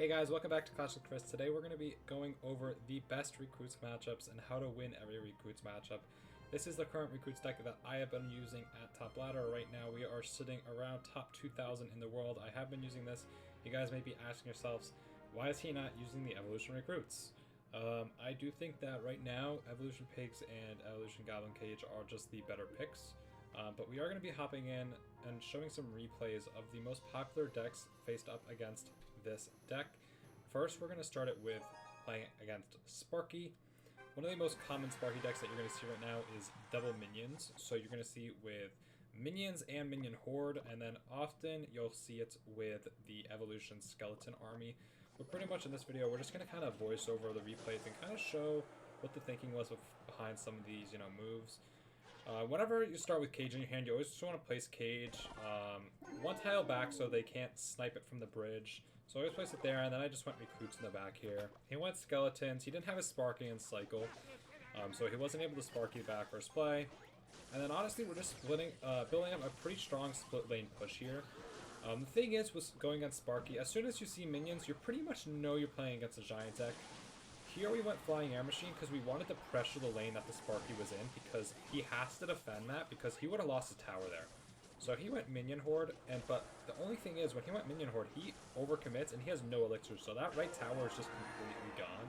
Hey guys, welcome back to Clash with Chris. Today we're going to be going over the best recruits matchups and how to win every recruits matchup. This is the current recruits deck that I have been using at top ladder. Right now we are sitting around top 2000 in the world. I have been using this. You guys may be asking yourselves, why is he not using the evolution recruits? I do think that right now evolution pigs and evolution goblin cage are just the better picks. But we are going to be hopping in and showing some replays of the most popular decks faced up against this deck. First, we're going to start it with playing against Sparky. One of the most common Sparky decks that you're going to see right now is double minions. So you're going to see with minions and minion horde, and then often you'll see it with the evolution skeleton army. But pretty much in this video, we're just going to kind of voice over the replays and kind of show what the thinking was behind some of these, moves. Whenever you start with cage in your hand, you always just want to place cage one tile back so they can't snipe it from the bridge. So I always place it there, and then I just went recruits in the back here. He went skeletons. He didn't have his Sparky in cycle, so he wasn't able to Sparky back first play. And then honestly, we're just building up a pretty strong split lane push here. The thing is, with going against Sparky, as soon as you see minions, you pretty much know you're playing against a giant deck. Here we went Flying Air Machine because we wanted to pressure the lane that the Sparky was in, because he has to defend that because he would have lost a tower there. So he went Minion Horde, but the only thing is, when he went Minion Horde, he overcommits and he has no elixir, so that right tower is just completely gone.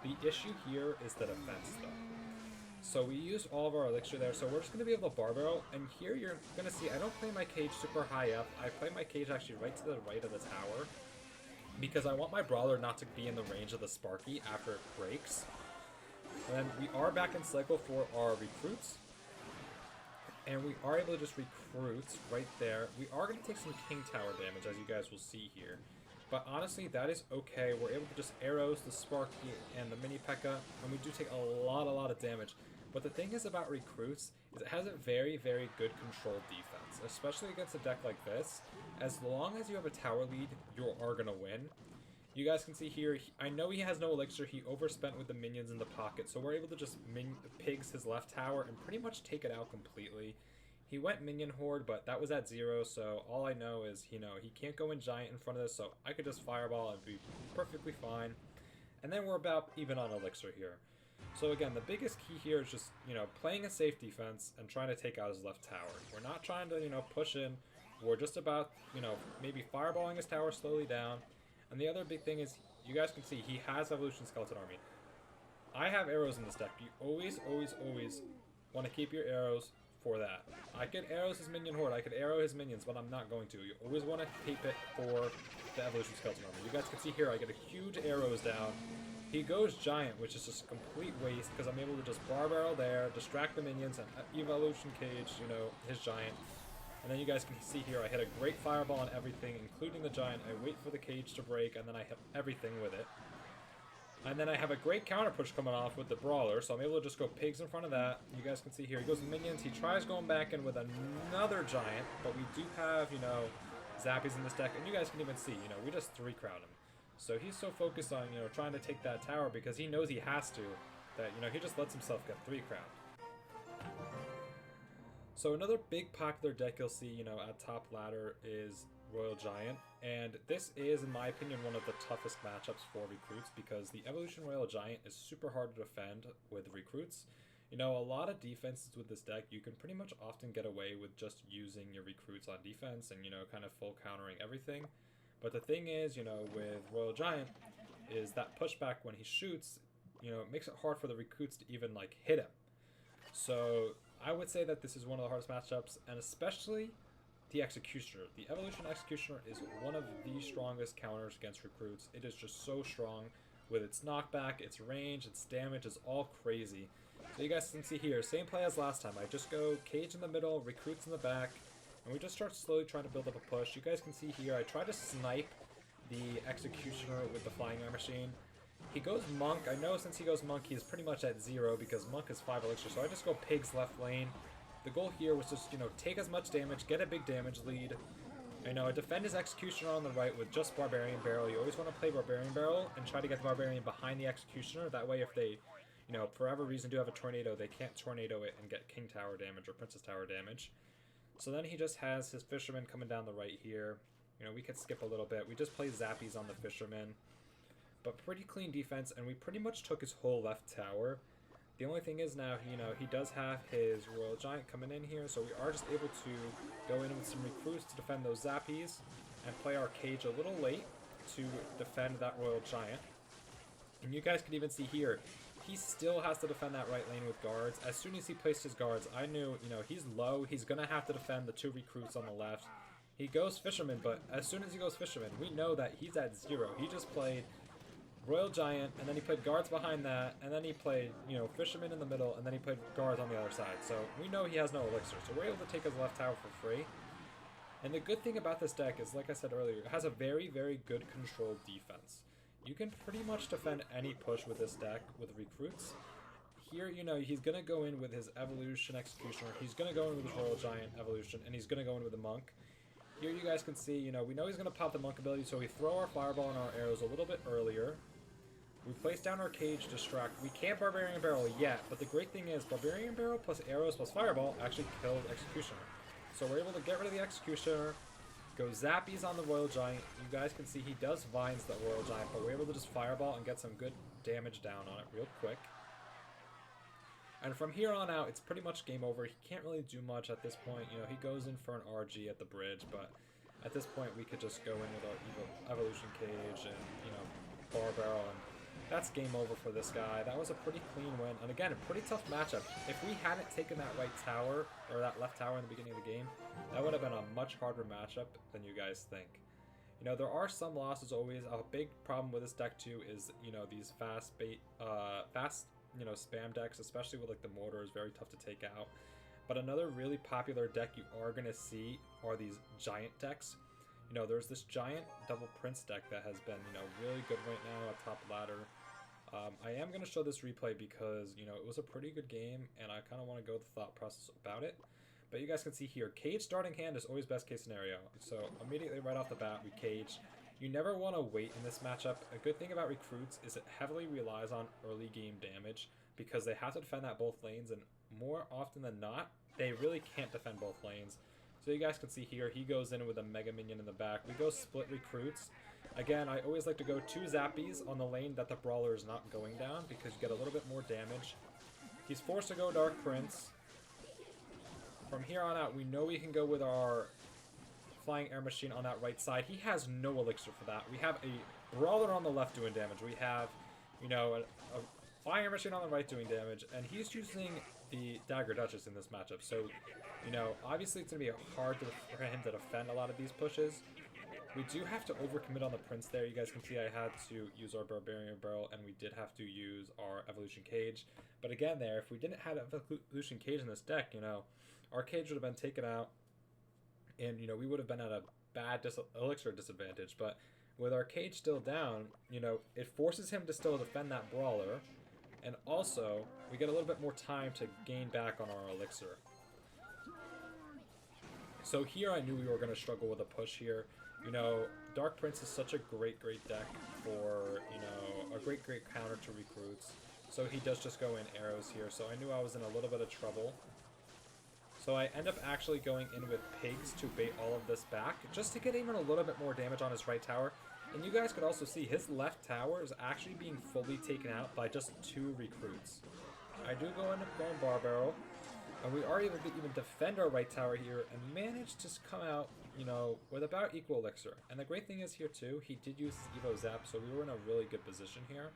The issue here is the defense though. So we used all of our elixir there, so we're just going to be able to bar barrel, and here you're going to see I don't play my cage super high up, I play my cage actually right to the right of the tower, because I want my brawler not to be in the range of the Sparky after it breaks. And then we are back in cycle for our recruits. And we are able to just recruit right there. We are going to take some king tower damage, as you guys will see here. But honestly, that is okay. We're able to just arrows the Sparky and the mini P.E.K.K.A. And we do take a lot of damage. But the thing is about recruits is it has a very good controlled defense, especially against a deck like this. As long as you have a tower lead, you are going to win. You guys can see here, I know he has no elixir, he overspent with the minions in the pocket, so we're able to just pigs his left tower and pretty much take it out completely. He went minion horde, but that was at 0, so all I know is, he can't go in giant in front of this, so I could just fireball and be perfectly fine. And then we're about even on elixir here. So again, the biggest key here is just, playing a safe defense and trying to take out his left tower. We're not trying to, push in. We're just about, maybe fireballing his tower slowly down. And the other big thing is, you guys can see, he has evolution skeleton army. I have arrows in this deck. You always want to keep your arrows for that. I could arrows his minion horde, I could arrow his minions, but I'm not going to. You always want to keep it for the evolution skeleton army. You guys can see here, I get a huge arrows down. He goes giant, which is just a complete waste, because I'm able to just bar barrel there, distract the minions, and evolution cage, his giant. And then you guys can see here, I hit a great fireball on everything, including the giant. I wait for the cage to break, and then I hit everything with it. And then I have a great counter push coming off with the brawler, so I'm able to just go pigs in front of that. You guys can see here, he goes minions. He tries going back in with another giant, but we do have, zappies in this deck. And you guys can even see, we just 3-crown him. So he's so focused on, trying to take that tower because he knows he has to, that, he just lets himself get 3-crowned. So another big popular deck you'll see, at top ladder is Royal Giant, and this is, in my opinion, one of the toughest matchups for recruits because the Evolution Royal Giant is super hard to defend with recruits. A lot of defenses with this deck, you can pretty much often get away with just using your recruits on defense and, kind of full countering everything. But the thing is, with Royal Giant, is that pushback when he shoots, it makes it hard for the recruits to even, hit him. So I would say that this is one of the hardest matchups, and especially the Executioner. The Evolution Executioner is one of the strongest counters against recruits. It is just so strong with its knockback, its range, its damage is all crazy. So you guys can see here, same play as last time. I just go cage in the middle, recruits in the back, and we just start slowly trying to build up a push. You guys can see here, I try to snipe the Executioner with the Flying Air Machine. He goes Monk. I know since he goes Monk, he's pretty much at 0 because Monk is 5 elixir, so I just go Pigs left lane. The goal here was just, take as much damage, get a big damage lead. Defend his Executioner on the right with just Barbarian Barrel. You always want to play Barbarian Barrel and try to get the Barbarian behind the Executioner. That way if they, for whatever reason do have a Tornado, they can't Tornado it and get King Tower damage or Princess Tower damage. So then he just has his Fisherman coming down the right here. You know, we could skip a little bit. We just play Zappies on the Fisherman. But pretty clean defense, and we pretty much took his whole left tower. The only thing is now, you know, he does have his Royal Giant coming in here, so we are just able to go in with some recruits to defend those Zappies and play our cage a little late to defend that Royal Giant. And you guys can even see here, he still has to defend that right lane with guards. As soon as he placed his guards, I knew, you know, he's low. He's going to have to defend the 2 recruits on the left. He goes Fisherman, but as soon as he goes Fisherman, we know that he's at 0. He just played Royal Giant, and then he played guards behind that, and then he played, you know, Fisherman in the middle, and then he played guards on the other side. So we know he has no elixir, so we're able to take his left tower for free. And the good thing about this deck is, like I said earlier, it has a very, very good controlled defense. You can pretty much defend any push with this deck with recruits. Here, you know, he's going to go in with his Evolution Executioner, he's going to go in with his Royal Giant Evolution, and he's going to go in with the Monk. Here you guys can see, you know, we know he's going to pop the Monk ability, so we throw our Fireball and our arrows a little bit earlier. We place down our cage distract. We can't Barbarian Barrel yet, but the great thing is Barbarian Barrel plus arrows plus Fireball actually killed Executioner. So we're able to get rid of the Executioner, go Zappies on the Royal Giant. You guys can see he does Vines the Royal Giant, but we're able to just Fireball and get some good damage down on it real quick. And from here on out, it's pretty much game over. He can't really do much at this point. You know, he goes in for an RG at the bridge, but at this point we could just go in with our Evolution Cage and, you know, Bar Barrel, and that's game over for this guy. That was a pretty clean win, and again, a pretty tough matchup. If we hadn't taken that right tower, or that left tower in the beginning of the game, that would have been a much harder matchup than you guys think. You know, there are some losses always. A big problem with this deck too is, you know, these fast, you know, spam decks, especially with like the mortar, is very tough to take out. But another really popular deck you are going to see are these giant decks. You know, there's this giant double Prince deck that has been, you know, really good right now at top ladder. I am going to show this replay because, you know, it was a pretty good game, and I kind of want to go with the thought process about it. But you guys can see here, cage starting hand is always best case scenario. So immediately right off the bat, we cage. You never want to wait in this matchup. A good thing about recruits is it heavily relies on early game damage because they have to defend that both lanes, and more often than not, they really can't defend both lanes. So you guys can see here, he goes in with a Mega Minion in the back. We go split recruits. Again, I always like to go 2 Zappies on the lane that the Brawler is not going down because you get a little bit more damage. He's forced to go Dark Prince. From here on out, we know we can go with our Flying Air Machine on that right side. He has no elixir for that. We have a Brawler on the left doing damage. We have, you know, a Flying Air Machine on the right doing damage, and he's using the Dagger Duchess in this matchup. So, you know, obviously it's going to be hard for him to defend a lot of these pushes. We do have to overcommit on the Prince there. You guys can see I had to use our Barbarian Barrel, and we did have to use our Evolution Cage. But again there, if we didn't have Evolution Cage in this deck, you know, our cage would have been taken out, and, you know, we would have been at a bad elixir disadvantage. But with our cage still down, you know, it forces him to still defend that Brawler, and also we get a little bit more time to gain back on our elixir. So here I knew we were going to struggle with a push here. You know, Dark Prince is such a great deck for, you know, a great counter to recruits. So he does just go in arrows here. So I knew I was in a little bit of trouble. So I end up actually going in with pigs to bait all of this back, just to get even a little bit more damage on his right tower. And you guys could also see his left tower is actually being fully taken out by just 2 recruits. I do end up going Bar Barrel, and we are able to even defend our right tower here and manage to come out, you know, with about equal elixir. And the great thing is here too, he did use his Evo Zap, so we were in a really good position here.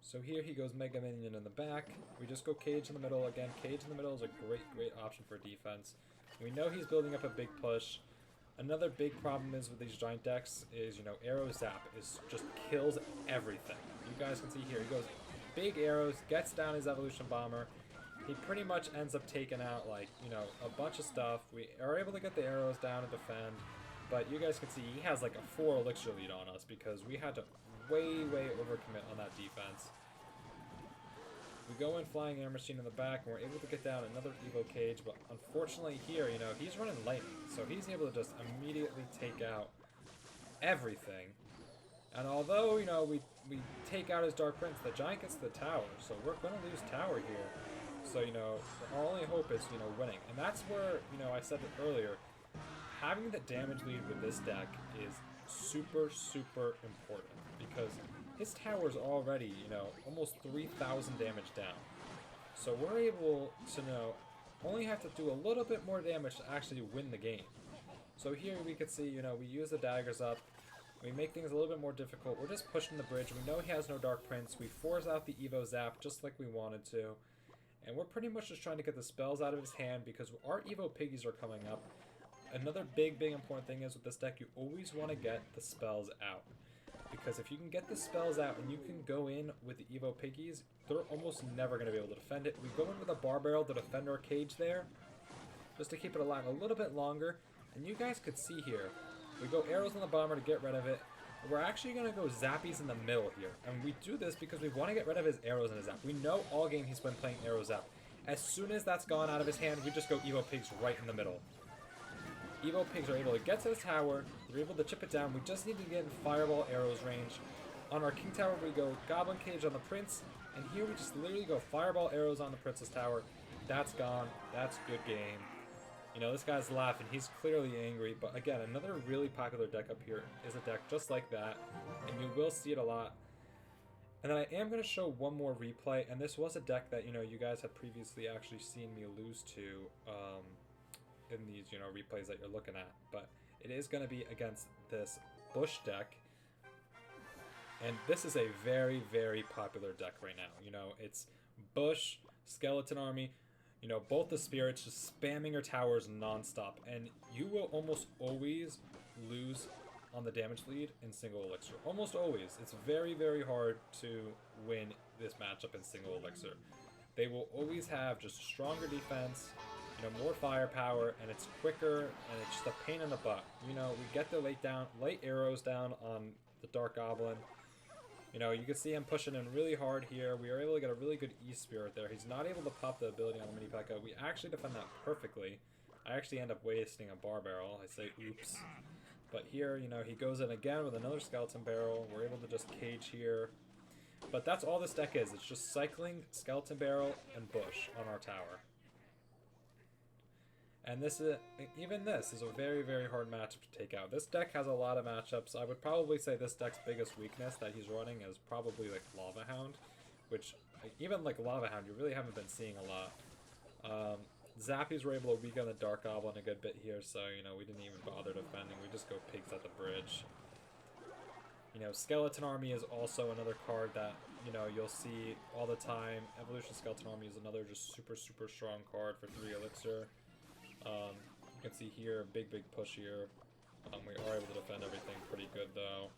So here he goes Mega Minion in the back. We just go Cage in the middle. Again, Cage in the middle is a great option for defense. We know he's building up a big push. Another big problem is with these giant decks is, you know, Arrow Zap is just kills everything. You guys can see here, he goes big arrows, gets down his Evolution Bomber. He pretty much ends up taking out, like, you know, a bunch of stuff. We are able to get the arrows down and defend, but you guys can see he has like a 4 elixir lead on us because we had to way overcommit on that defense. We go in Flying Air Machine in the back, and we're able to get down another Evo Cage, but unfortunately here, you know, he's running lightning, so he's able to just immediately take out everything. And although, you know, we take out his Dark Prince, the Giant gets the tower, so we're going to lose tower here. So, you know, our only hope is, you know, winning. And that's where, you know, I said it earlier, having the damage lead with this deck is super, super important because his tower's already, you know, almost 3,000 damage down. So we're able to, you know, only have to do a little bit more damage to actually win the game. So here we can see, you know, we use the daggers up. We make things a little bit more difficult. We're just pushing the bridge. We know he has no Dark Prince. We force out the Evo Zap just like we wanted to. And we're pretty much just trying to get the spells out of his hand because our Evo Piggies are coming up. Another big important thing is with this deck, you always want to get the spells out. Because if you can get the spells out and you can go in with the Evo Piggies, they're almost never going to be able to defend it. We go in with a Bar Barrel to defend our cage there, just to keep it alive a little bit longer. And you guys could see here, we go arrows on the bomber to get rid of it. We're actually going to go Zappies in the middle here. And we do this because we want to get rid of his arrows and his zap. We know all game he's been playing arrow zap. As soon as that's gone out of his hand, we just go Evo Pigs right in the middle. Evo Pigs are able to get to the tower. They're able to chip it down. We just need to get in Fireball Arrows range. On our King Tower, we go Goblin Cage on the Prince. And here we just literally go Fireball Arrows on the Prince's Tower. That's gone. That's good game. You know, this guy's laughing. He's clearly angry. But again, another really popular deck up here is a deck just like that. And you will see it a lot. And then I am going to show one more replay. And this was a deck that, you know, you guys had previously actually seen me lose to in these, you know, replays that you're looking at. But it is going to be against this Bush deck. And this is a very, very popular deck right now. You know, it's Bush, Skeleton Army, you know, both the spirits just spamming your towers non-stop. And you will almost always lose on the damage lead in single elixir. Almost always. It's very, very hard to win this matchup in single elixir. They will always have just stronger defense, you know, more firepower, and it's quicker, and it's just a pain in the butt. You know, we get the late arrows down on the Dark Goblin. You know, you can see him pushing in really hard here. We are able to get a really good E-Spirit there. He's not able to pop the ability on the Mini P.E.K.K.A. We actually defend that perfectly. I actually end up wasting a Bar Barrel. I say oops. But here, you know, he goes in again with another Skeleton Barrel. We're able to just cage here. But that's all this deck is. It's just cycling Skeleton Barrel and Bush on our tower. And this is, even this is a very, very hard matchup to take out. This deck has a lot of matchups. I would probably say this deck's biggest weakness that he's running is probably like Lava Hound, which even like Lava Hound, you really haven't been seeing a lot. Zappies were able to weaken the Dark Goblin a good bit here, so, you know, we didn't even bother defending. We just go Pigs at the bridge. You know, Skeleton Army is also another card that, you know, you'll see all the time. Evolution Skeleton Army is another just super, super strong card for 3 elixir. You can see here, big push here. We are able to defend everything pretty good though.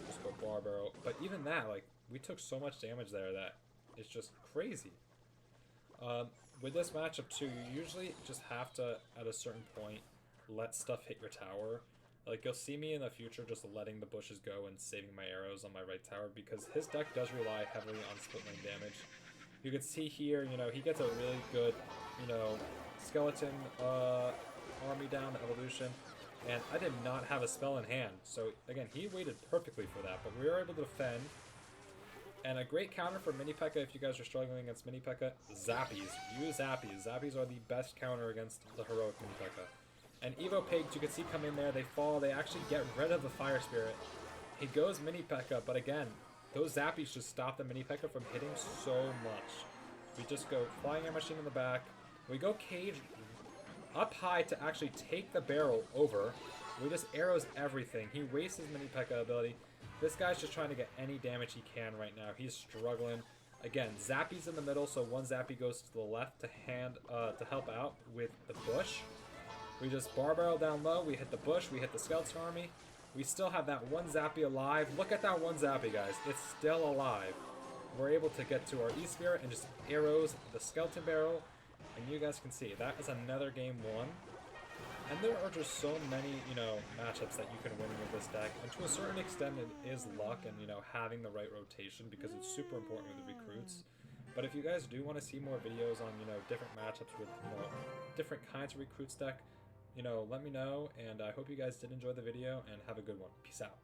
Just go Bar Barrel. But even that, like, we took so much damage there that it's just crazy. With this matchup too, you usually just have to, at a certain point, let stuff hit your tower. Like, you'll see me in the future just letting the bushes go and saving my arrows on my right tower because his deck does rely heavily on split lane damage. You can see here, you know, he gets a really good, you know, Skeleton Army down to Evolution, and I did not have a spell in hand. So, again, he waited perfectly for that, but we were able to defend. And a great counter for Mini P.E.K.K.A. if you guys are struggling against Mini P.E.K.K.A. Zappies. Use Zappies. Zappies are the best counter against the heroic Mini P.E.K.K.A. And Evo Pigs, you can see come in there, they fall, they actually get rid of the Fire Spirit. He goes Mini P.E.K.K.A., but again, those Zappies just stop the Mini P.E.K.K.A. from hitting so much. We just go Flying Air Machine in the back. We go Cage up high to actually take the barrel over. We just arrows everything. He wastes his Mini P.E.K.K.A. ability. This guy's just trying to get any damage he can right now. He's struggling. Again, Zappy's in the middle, so one Zappy goes to the left to help out with the bush. We just Bar Barrel down low. We hit the bush. We hit the Skeleton Army. We still have that one Zappy alive. Look at that one Zappy, guys. It's still alive. We're able to get to our E-Spirit and just arrows the Skeleton Barrel. And you guys can see, that is another game won. And there are just so many, you know, matchups that you can win with this deck. And to a certain extent, it is luck and, you know, having the right rotation because it's super important with the recruits. But if you guys do want to see more videos on, you know, different matchups with, you know, different kinds of recruits deck, you know, let me know. And I hope you guys did enjoy the video and have a good one. Peace out.